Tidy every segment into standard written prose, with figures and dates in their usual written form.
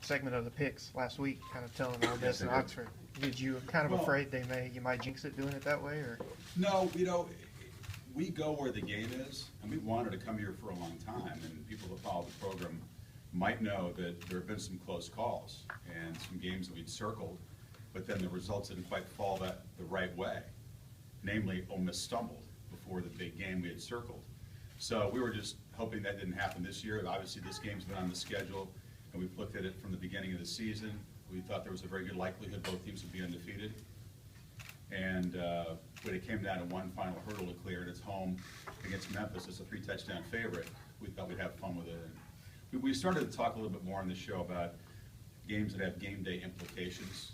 segment of the picks last week, kind of telling Ole Miss and Oxford. Did you kind of afraid you might jinx it doing it that way, or? No, we go where the game is, and we wanted to come here for a long time. And people that follow the program might know that there have been some close calls and some games that we'd circled, but then the results didn't quite fall the right way. Namely, Ole Miss stumbled before the big game we had circled. So we were just hoping that didn't happen this year. Obviously, this game's been on the schedule, and we've looked at it from the beginning of the season. We thought there was a very good likelihood both teams would be undefeated. And when it came down to one final hurdle to clear, and it's home against Memphis, it's a 3-touchdown favorite. We thought we'd have fun with it. And we started to talk a little bit more on the show about games that have game day implications,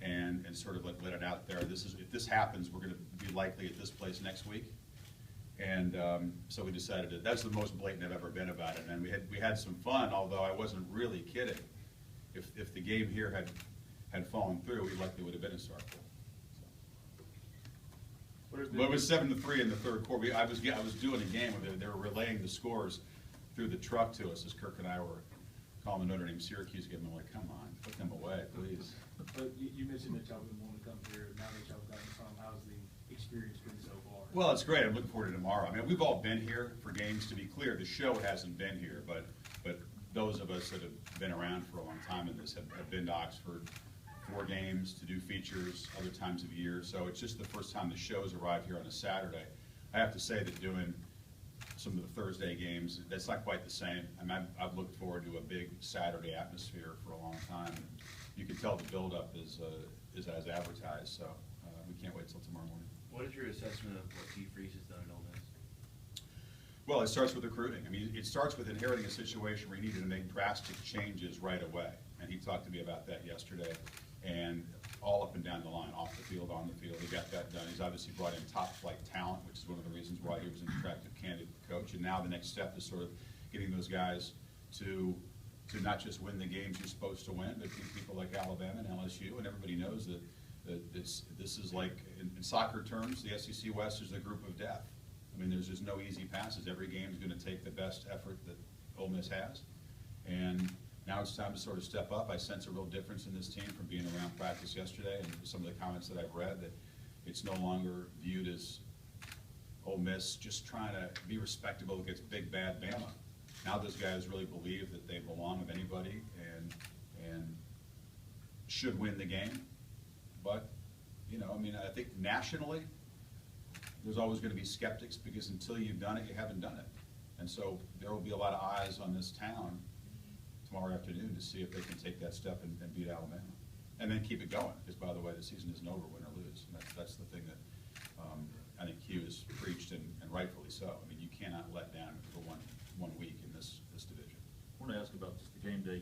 and sort of let it out there. If this happens, we're going to be likely at this place next week. And so we decided that's the most blatant I've ever been about it. And we had some fun, although I wasn't really kidding. If the game here had fallen through, we likely would have been in Starkville. Well, it was 7-3 in the third quarter. I was doing a game where they were relaying the scores through the truck to us as Kirk and I were calling the Notre Dame Syracuse game. I'm like, come on, put them away, please. But you mentioned that y'all didn't want to come here. Now that y'all gotten some, how's the experience been so far? Well, it's great. I'm looking forward to tomorrow. I mean, we've all been here for games. To be clear, the show hasn't been here, but those of us that have been around for a long time in this have been to Oxford for games, to do features other times of year. So it's just the first time the show's arrived here on a Saturday. I have to say that doing some of the Thursday games, that's not quite the same. I mean, I've looked forward to a big Saturday atmosphere for a long time. You can tell the build-up is as advertised, so we can't wait till tomorrow morning. What is your assessment of what T. Freeze has done at Ole Miss? Well, it starts with recruiting. I mean, it starts with inheriting a situation where he needed to make drastic changes right away. And he talked to me about that yesterday. And all up and down the line, off the field, on the field, he got that done. He's obviously brought in top-flight talent, which is one of the reasons why he was an attractive candidate coach. And now the next step is sort of getting those guys to not just win the games you're supposed to win, but beat people like Alabama and LSU. And everybody knows that this is like, in soccer terms, the SEC West is the group of death. I mean, there's just no easy passes. Every game is going to take the best effort that Ole Miss has. And now it's time to sort of step up. I sense a real difference in this team from being around practice yesterday and some of the comments that I've read, that it's no longer viewed as Ole Miss just trying to be respectable against big, bad Bama. Now those guys really believe that they belong with anybody and should win the game. But, I mean, I think nationally, there's always going to be skeptics because until you've done it, you haven't done it. And so there will be a lot of eyes on this town tomorrow afternoon to see if they can take that step and beat Alabama. And then keep it going, because, by the way, the season isn't over, win or lose. And that's the thing that I think Hugh has preached, and rightfully so. I mean, you cannot let down for one week in this division. I want to ask about just the game day